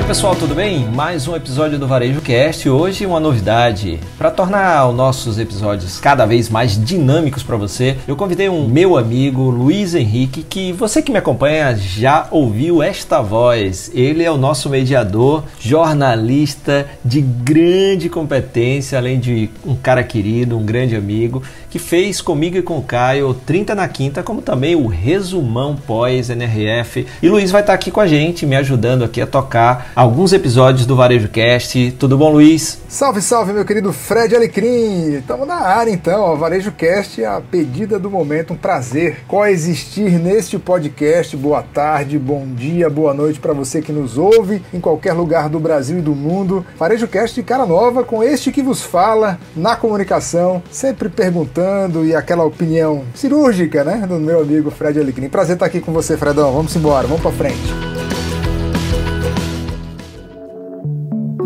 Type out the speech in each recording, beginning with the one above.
pessoal, tudo bem? Mais um episódio do Varejo Cast e hoje uma novidade. Para tornar os nossos episódios cada vez mais dinâmicos para você, eu convidei um meu amigo, Luiz Henrique, que você que me acompanha já ouviu esta voz. Ele é o nosso mediador, jornalista de grande competência, além de um cara querido, um grande amigo, que fez comigo e com o Caio 30 na Quinta, como também o Resumão Pós-NRF. E Luiz vai estar aqui com a gente, me ajudando aqui a tocar alguns episódios do Varejo Cast. Tudo bom, Luiz? Salve, salve, meu querido Fred Alecrim. Estamos na área, então. O Varejo Cast é a pedida do momento. Um prazer coexistir neste podcast. Boa tarde, bom dia, boa noite para você que nos ouve em qualquer lugar do Brasil e do mundo. Varejo Cast de cara nova, com este que vos fala na comunicação, sempre perguntando e aquela opinião cirúrgica, né, do meu amigo Fred Alecrim. Prazer estar aqui com você, Fredão. Vamos embora, vamos para frente.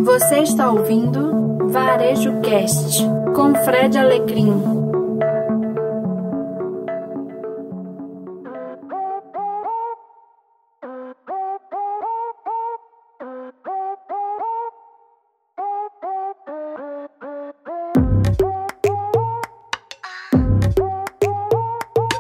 Você está ouvindo Varejo Cast com Fred Alecrim.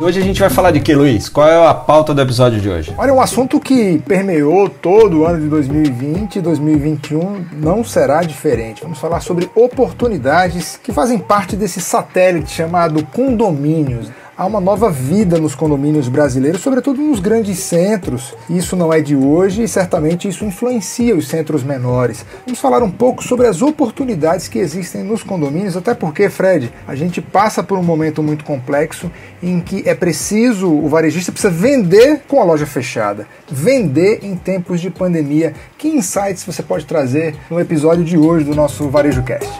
Hoje a gente vai falar de que, Luiz? Qual é a pauta do episódio de hoje? Olha, um assunto que permeou todo o ano de 2020 e 2021 não será diferente. Vamos falar sobre oportunidades que fazem parte desse satélite chamado condomínios. Há uma nova vida nos condomínios brasileiros, sobretudo nos grandes centros. Isso não é de hoje e certamente isso influencia os centros menores. Vamos falar um pouco sobre as oportunidades que existem nos condomínios, até porque, Fred, a gente passa por um momento muito complexo em que é preciso, o varejista precisa vender com a loja fechada, vender em tempos de pandemia. Que insights você pode trazer no episódio de hoje do nosso Varejo Cast?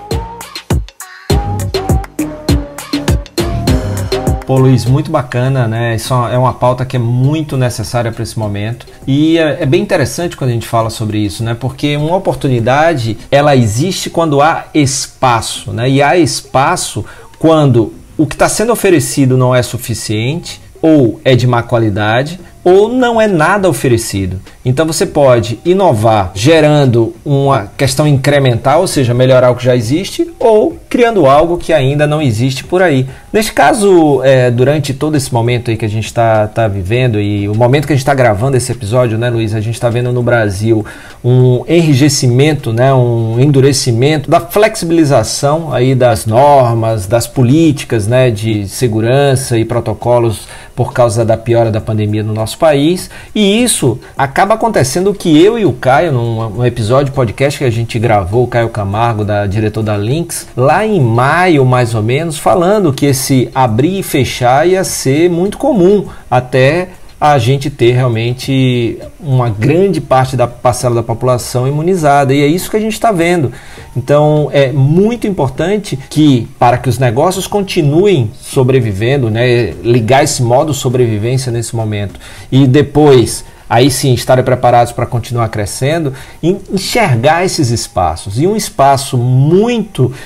Pô, Luiz, muito bacana, né? Isso é uma pauta que é muito necessária para esse momento e é bem interessante quando a gente fala sobre isso, né? Porque uma oportunidade, ela existe quando há espaço, né? E há espaço quando o que está sendo oferecido não é suficiente ou é de má qualidade ou não é nada oferecido. Então você pode inovar gerando uma questão incremental, ou seja, melhorar o que já existe, ou criando algo que ainda não existe por aí. Neste caso, durante todo esse momento aí que a gente está vivendo e o momento que a gente está gravando esse episódio, né, Luiz, a gente está vendo no Brasil um enrijecimento, né, um endurecimento da flexibilização aí das normas, das políticas, né, de segurança e protocolos por causa da piora da pandemia no nosso país, e isso acaba acontecendo que eu e o Caio, num episódio podcast que a gente gravou, o Caio Camargo, diretor da Lynx, lá em maio mais ou menos, falando que esse abrir e fechar ia ser muito comum até a gente ter realmente uma grande parte da parcela da população imunizada, e é isso que a gente está vendo. Então é muito importante que, para que os negócios continuem sobrevivendo, né, ligar esse modo sobrevivência nesse momento e depois aí sim estarem preparados para continuar crescendo, enxergar esses espaços. E um espaço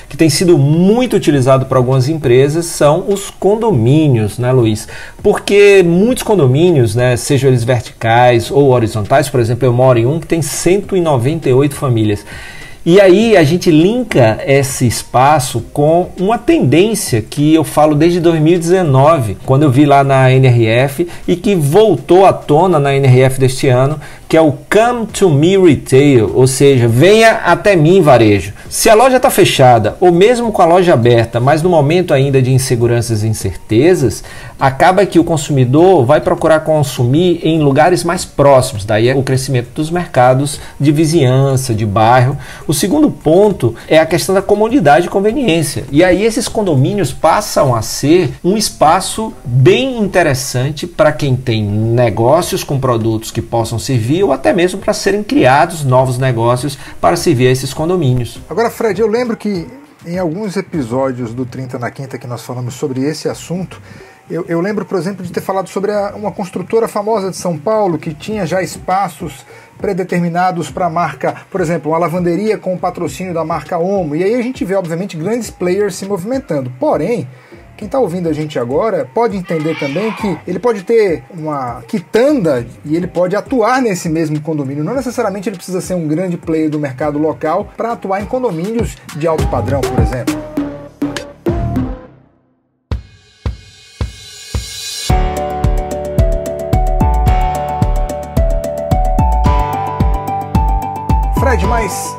que tem sido muito utilizado por algumas empresas são os condomínios, né, Luiz? Porque muitos condomínios, né, sejam eles verticais ou horizontais, por exemplo, eu moro em um que tem 198 famílias. E aí a gente linka esse espaço com uma tendência que eu falo desde 2019, quando eu vi lá na NRF e que voltou à tona na NRF deste ano, que é o Come to Me Retail, ou seja, venha até mim varejo. Se a loja está fechada ou mesmo com a loja aberta, mas no momento ainda de inseguranças e incertezas, acaba que o consumidor vai procurar consumir em lugares mais próximos, daí é o crescimento dos mercados de vizinhança, de bairro. O segundo ponto é a questão da comodidade e conveniência. E aí esses condomínios passam a ser um espaço bem interessante para quem tem negócios com produtos que possam servir ou até mesmo para serem criados novos negócios para servir a esses condomínios. Agora, Fred, eu lembro que em alguns episódios do 30 na Quinta que nós falamos sobre esse assunto, eu lembro, por exemplo, de ter falado sobre uma construtora famosa de São Paulo que tinha já espaços predeterminados para a marca, por exemplo, uma lavanderia com o patrocínio da marca Omo. E aí a gente vê, obviamente, grandes players se movimentando. Porém, quem está ouvindo a gente agora pode entender também que ele pode ter uma quitanda e ele pode atuar nesse mesmo condomínio. Não necessariamente ele precisa ser um grande player do mercado local para atuar em condomínios de alto padrão, por exemplo. Fred, mas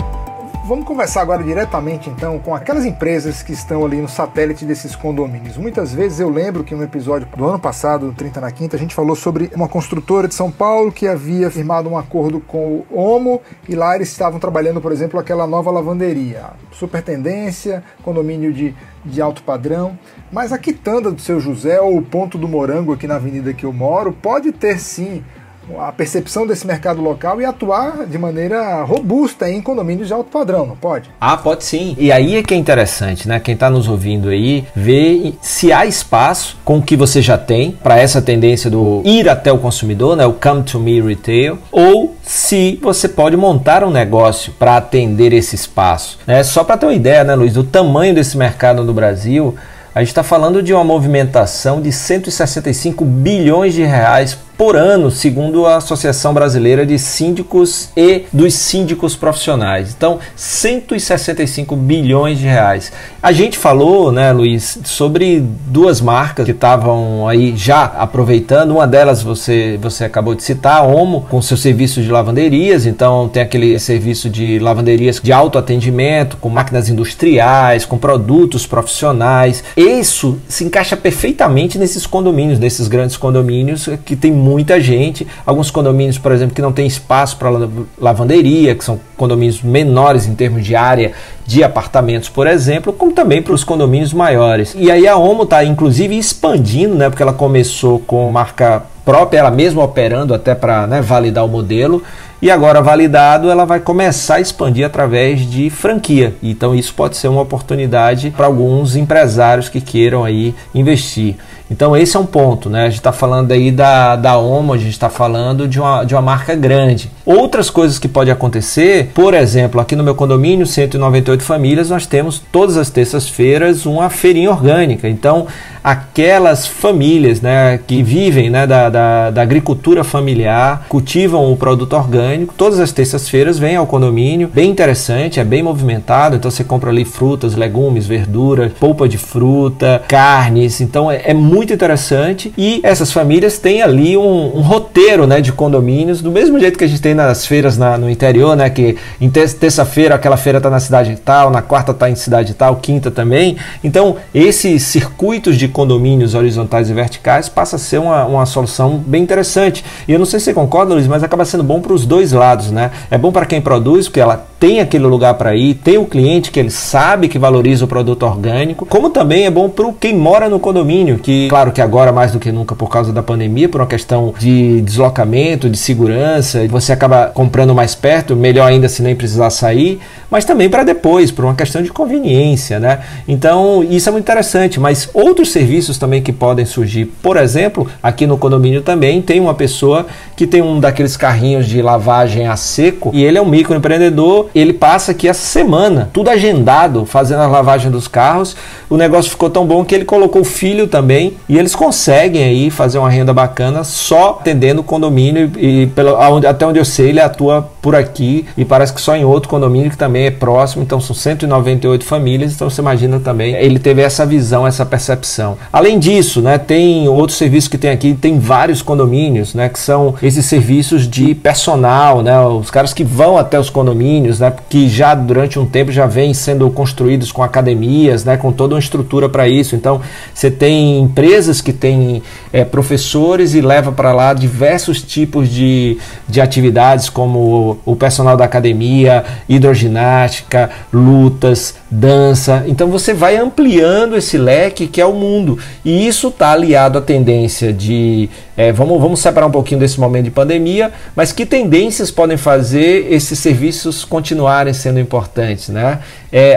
vamos conversar agora diretamente então com aquelas empresas que estão ali no satélite desses condomínios. Muitas vezes eu lembro que em um episódio do ano passado, no 30 na Quinta, a gente falou sobre uma construtora de São Paulo que havia firmado um acordo com o Omo e lá eles estavam trabalhando, por exemplo, aquela nova lavanderia. Super tendência, condomínio de alto padrão. Mas a quitanda do Seu José ou o Ponto do Morango aqui na avenida que eu moro pode ter sim a percepção desse mercado local e atuar de maneira robusta em condomínios de alto padrão, não pode? Ah, pode sim. E aí é que é interessante, né? Quem está nos ouvindo aí, ver se há espaço com o que você já tem para essa tendência do ir até o consumidor, né? O Come to Me Retail, ou se você pode montar um negócio para atender esse espaço, né? Só para ter uma ideia, né, Luiz, do tamanho desse mercado no Brasil, a gente está falando de uma movimentação de 165 bilhões de reais por ano, segundo a Associação Brasileira de Síndicos e dos Síndicos Profissionais. Então, 165 bilhões de reais. A gente falou, né, Luiz, sobre duas marcas que estavam aí já aproveitando. Uma delas você acabou de citar, a Omo, com seus serviços de lavanderias. Então, tem aquele serviço de lavanderias de autoatendimento, com máquinas industriais, com produtos profissionais. Isso se encaixa perfeitamente nesses condomínios, nesses grandes condomínios que tem muita gente. Alguns condomínios, por exemplo, que não tem espaço para lavanderia, que são condomínios menores em termos de área de apartamentos, por exemplo, como também para os condomínios maiores. E aí a Omo está, inclusive, expandindo, né, porque ela começou com marca própria, ela mesma operando até para, né, validar o modelo. E agora validado, ela vai começar a expandir através de franquia. Então isso pode ser uma oportunidade para alguns empresários que queiram aí investir. Então esse é um ponto, né? A gente está falando aí da Omo, a gente está falando de uma marca grande. Outras coisas que pode acontecer, por exemplo, aqui no meu condomínio, 198 famílias, nós temos todas as terças-feiras uma feirinha orgânica. Então aquelas famílias, né, que vivem, né, da agricultura familiar, cultivam o produto orgânico, todas as terças-feiras vêm ao condomínio, bem interessante, é bem movimentado, então você compra ali frutas, legumes, verduras, polpa de fruta, carnes, então é muito interessante. E essas famílias têm ali um roteiro, né, de condomínios, do mesmo jeito que a gente tem nas feiras no interior, né, que em terça-feira aquela feira está na cidade tal, na quarta está em cidade tal, quinta também. Então esses circuitos de condomínios horizontais e verticais passa a ser uma solução bem interessante. E eu não sei se você concorda, Luiz, mas acaba sendo bom para os dois lados, né? É bom para quem produz, porque ela tem aquele lugar para ir, tem o cliente que ele sabe que valoriza o produto orgânico, como também é bom para quem mora no condomínio, que claro que agora mais do que nunca por causa da pandemia, por uma questão de deslocamento, de segurança, você acaba comprando mais perto, melhor ainda se nem precisar sair, mas também para depois, por uma questão de conveniência, né? Então isso é muito interessante, mas outros serviços também que podem surgir, por exemplo, aqui no condomínio também tem uma pessoa que tem um daqueles carrinhos de lavagem a seco e ele é um microempreendedor, ele passa aqui a semana, tudo agendado, fazendo a lavagem dos carros. O negócio ficou tão bom que ele colocou o filho também e eles conseguem aí fazer uma renda bacana só atendendo o condomínio e até onde eu sei ele atua por aqui e parece que só em outro condomínio que também é próximo, então são 198 famílias, então você imagina também, ele teve essa visão, essa percepção. Além disso, né, tem outros serviços que tem aqui, tem vários condomínios, né, que são esses serviços de personal, né, os caras que vão até os condomínios, né, que já durante um tempo já vêm sendo construídos com academias, né, com toda uma estrutura para isso. Então você tem empresas que têm professores e leva para lá diversos tipos de atividades, como o personal da academia, hidroginástica, lutas, dança. Então você vai ampliando esse leque que é o mundo, e isso está aliado à tendência de vamos separar um pouquinho desse momento de pandemia, mas que tendências podem fazer esses serviços continuarem sendo importantes, né?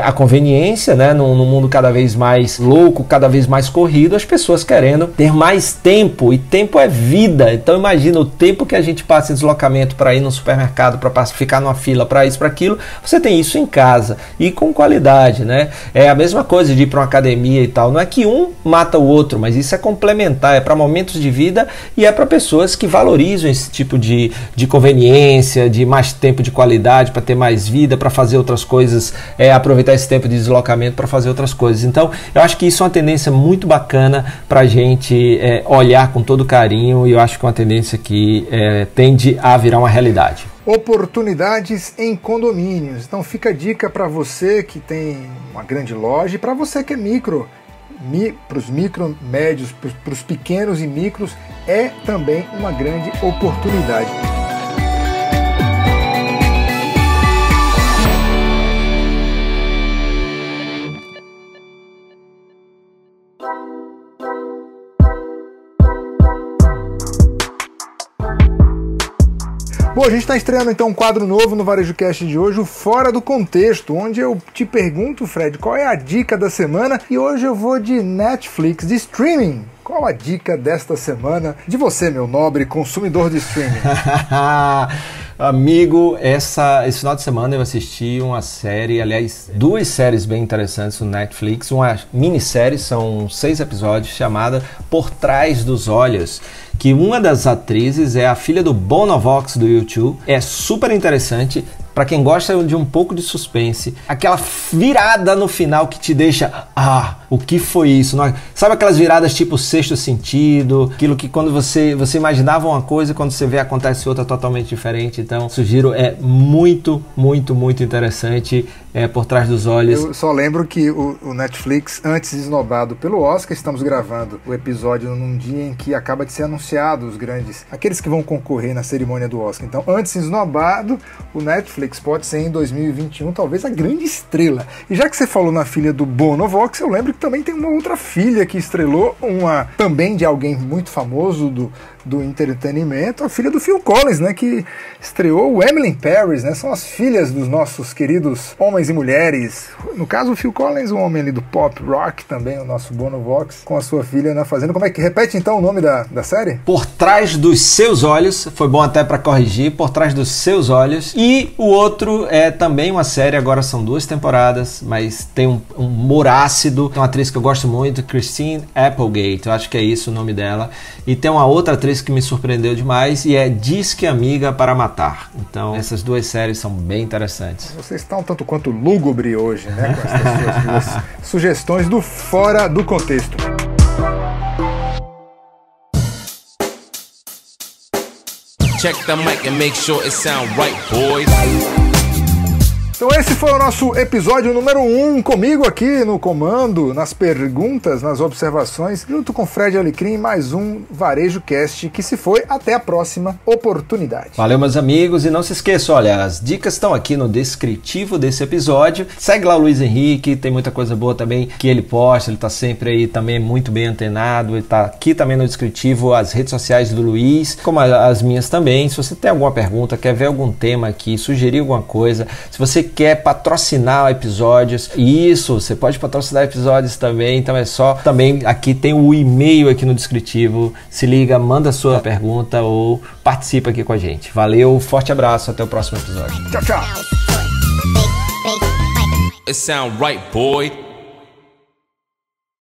A conveniência, né? Num mundo cada vez mais louco, cada vez mais corrido, as pessoas querendo ter mais tempo, e tempo é vida. Então imagina o tempo que a gente passa em deslocamento para ir no supermercado, para ficar numa fila, para isso, para aquilo. Você tem isso em casa e com qualidade. atividade, né? É a mesma coisa de ir para uma academia e tal. Não é que um mata o outro, mas isso é complementar, é para momentos de vida e é para pessoas que valorizam esse tipo de conveniência, de mais tempo de qualidade, para ter mais vida, para fazer outras coisas, aproveitar esse tempo de deslocamento para fazer outras coisas. Então, eu acho que isso é uma tendência muito bacana para a gente olhar com todo carinho, e eu acho que é uma tendência que tende a virar uma realidade. Oportunidades em condomínios. Então fica a dica para você que tem uma grande loja e para você que é para os micro, médios, para os pequenos e micros, é também uma grande oportunidade. Bom, a gente está estreando então um quadro novo no Varejo Cast de hoje, o Fora do Contexto, onde eu te pergunto, Fred, qual é a dica da semana? E hoje eu vou de Netflix, de streaming. Qual a dica desta semana de você, meu nobre consumidor de streaming? Amigo, esse final de semana eu assisti uma série, aliás, 2 séries bem interessantes no Netflix, uma minissérie, são 6 episódios, chamada Por Trás dos Olhos, que uma das atrizes é a filha do Bono Vox do U2. É super interessante para quem gosta de um pouco de suspense, aquela virada no final que te deixa, o que foi isso? Sabe aquelas viradas tipo Sexto Sentido, aquilo que quando você imaginava uma coisa, quando você vê acontece outra totalmente diferente. Então, sugiro, é muito, muito, muito interessante. Por Trás dos Olhos. Eu só lembro que o Netflix, antes esnobado pelo Oscar, estamos gravando o episódio num dia em que acaba de ser anunciado aqueles que vão concorrer na cerimônia do Oscar. Então, antes esnobado, o Netflix pode ser em 2021 talvez a grande estrela. E já que você falou na filha do Bono Vox, eu lembro que também tem uma outra filha que estrelou, também de alguém muito famoso do entretenimento, a filha do Phil Collins, né, que estreou o Emily in Paris, né, são as filhas dos nossos queridos homens e mulheres, no caso o Phil Collins, um homem ali do pop rock, também o nosso Bono Vox, com a sua filha na fazenda. Como é que, repete então o nome da série? Por Trás dos Seus Olhos, foi bom até para corrigir, Por Trás dos Seus Olhos, e o outro é também uma série, agora são 2 temporadas, mas tem um humor ácido, tem uma atriz que eu gosto muito, Christine Applegate, eu acho que é isso o nome dela, e tem uma outra atriz que me surpreendeu demais e é Disque Amiga para Matar. Então, essas 2 séries são bem interessantes. Você está um tanto quanto lúgubre hoje, né? Com essas suas 2 sugestões do Fora do Contexto. Check the mic and make sure it sound right, boys. Então esse foi o nosso episódio número 1, comigo aqui no comando, nas perguntas, nas observações, junto com Fred Alecrim, mais um Varejo Cast que se foi. Até a próxima oportunidade. Valeu, meus amigos, e não se esqueça, olha, as dicas estão aqui no descritivo desse episódio. Segue lá o Luiz Henrique, tem muita coisa boa também que ele posta, ele tá sempre aí também muito bem antenado, ele tá aqui também no descritivo as redes sociais do Luiz, como as minhas também. Se você tem alguma pergunta, quer ver algum tema aqui, sugerir alguma coisa, se você quer patrocinar episódios, isso, você pode patrocinar episódios também, então é só, também aqui tem o e-mail aqui no descritivo, se liga, manda sua pergunta ou participa aqui com a gente. Valeu, forte abraço, até o próximo episódio. Tchau, tchau. It sound right, boy.